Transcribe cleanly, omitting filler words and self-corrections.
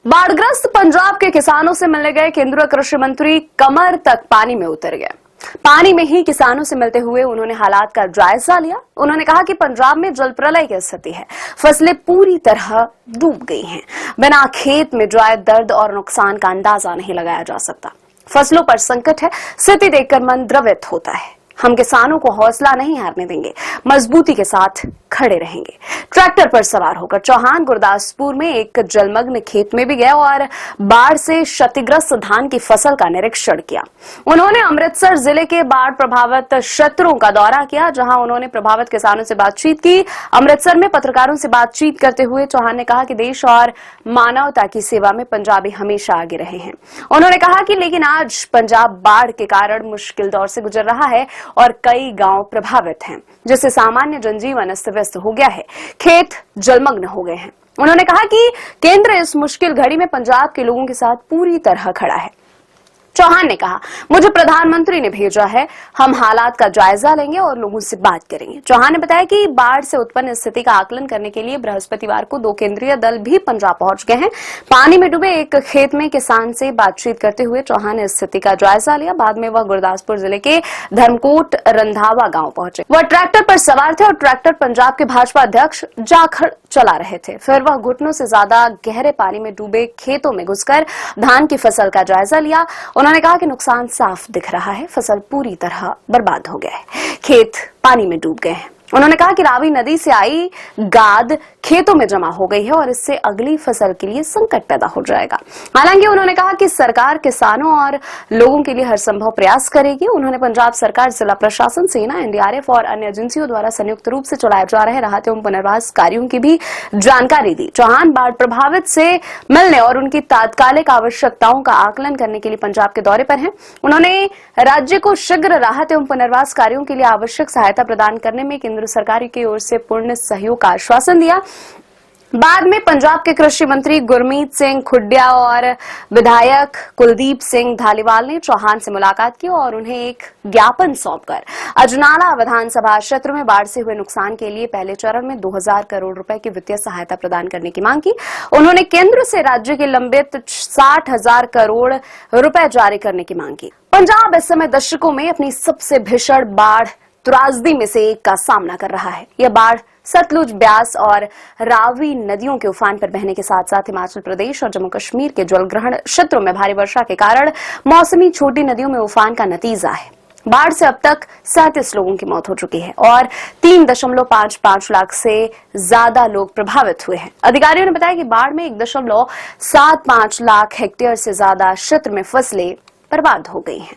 बाढ़ग्रस्त पंजाब के किसानों से मिलने गए केंद्रीय कृषि मंत्री कमर तक पानी में उतर गए। पानी में ही किसानों से मिलते हुए उन्होंने हालात का जायजा लिया। उन्होंने कहा कि पंजाब में जल प्रलय की स्थिति है, फसलें पूरी तरह डूब गई हैं। बिना खेत में जाए दर्द और नुकसान का अंदाजा नहीं लगाया जा सकता। फसलों पर संकट है, स्थिति देखकर मन द्रवित होता है। हम किसानों को हौसला नहीं हारने देंगे, मजबूती के साथ खड़े रहेंगे। ट्रैक्टर पर सवार होकर चौहान गुरदासपुर में एक जलमग्न खेत में भी गए और बाढ़ से क्षतिग्रस्त धान की फसल का निरीक्षण किया। उन्होंने अमृतसर जिले के बाढ़ प्रभावित क्षेत्रों का दौरा किया, जहां उन्होंने प्रभावित किसानों से बातचीत की। अमृतसर में पत्रकारों से बातचीत करते हुए चौहान ने कहा कि देश और मानवता की सेवा में पंजाबी हमेशा आगे रहे हैं। उन्होंने कहा कि लेकिन आज पंजाब बाढ़ के कारण मुश्किल दौर से गुजर रहा है और कई गांव प्रभावित हैं, जिससे सामान्य जनजीवन अस्त व्यस्त हो गया है, खेत जलमग्न हो गए हैं। उन्होंने कहा कि केंद्र इस मुश्किल घड़ी में पंजाब के लोगों के साथ पूरी तरह खड़ा है। चौहान ने कहा, मुझे प्रधानमंत्री ने भेजा है, हम हालात का जायजा लेंगे और लोगों से बात करेंगे। चौहान ने बताया कि बाढ़ से उत्पन्न स्थिति का आकलन करने के लिए बृहस्पतिवार को 2 केंद्रीय दल भी पंजाब पहुंच गए हैं। पानी में डूबे एक खेत में किसान से बातचीत करते हुए चौहान ने स्थिति का जायजा लिया। बाद में वह गुरदासपुर जिले के धर्मकोट रंधावा गांव पहुंचे। वह ट्रैक्टर पर सवार थे और ट्रैक्टर पंजाब के भाजपा अध्यक्ष जाखड़ चला रहे थे। फिर वह घुटनों से ज्यादा गहरे पानी में डूबे खेतों में घुसकर धान की फसल का जायजा लिया। उन्होंने कहा कि नुकसान साफ दिख रहा है, फसल पूरी तरह बर्बाद हो गया है, खेत पानी में डूब गए हैं। उन्होंने कहा कि रावी नदी से आई गाद खेतों में जमा हो गई है और इससे अगली फसल के लिए संकट पैदा हो जाएगा। हालांकि उन्होंने कहा कि सरकार किसानों और लोगों के लिए हर संभव प्रयास करेगी। उन्होंने पंजाब सरकार, जिला प्रशासन, सेना, एनडीआरएफ और अन्य एजेंसियों द्वारा संयुक्त रूप से चलाए जा रहे राहत एवं पुनर्वास कार्यों की भी जानकारी दी। चौहान बाढ़ प्रभावित से मिलने और उनकी तात्कालिक आवश्यकताओं का आकलन करने के लिए पंजाब के दौरे पर हैं। उन्होंने राज्य को शीघ्र राहत एवं पुनर्वास कार्यों के लिए आवश्यक सहायता प्रदान करने में केंद्र सरकार की ओर से पूर्ण सहयोग का आश्वासन दिया। बाद में पंजाब के कृषि मंत्री गुरमीत सिंह खुड्डिया और विधायक कुलदीप सिंह धालीवाल ने चौहान से मुलाकात की और उन्हें एक ज्ञापन सौंपकर अजनाला विधानसभा क्षेत्र में बाढ़ से हुए नुकसान के लिए पहले चरण में 2000 करोड़ रुपए की वित्तीय सहायता प्रदान करने की मांग की। उन्होंने केंद्र से राज्य के लंबित 60,000 करोड़ रुपए जारी करने की मांग की। पंजाब इस समय दशकों में अपनी सबसे भीषण बाढ़ त्रासदी में से एक का सामना कर रहा है। यह बाढ़ सतलुज, ब्यास और रावी नदियों के उफान पर बहने के साथ साथ हिमाचल प्रदेश और जम्मू कश्मीर के जलग्रहण क्षेत्रों में भारी वर्षा के कारण मौसमी छोटी नदियों में उफान का नतीजा है। बाढ़ से अब तक 37 लोगों की मौत हो चुकी है और 3.55 लाख से ज्यादा लोग प्रभावित हुए हैं। अधिकारियों ने बताया कि बाढ़ में 1.75 लाख हेक्टेयर से ज्यादा क्षेत्र में फसलें बर्बाद हो गई हैं।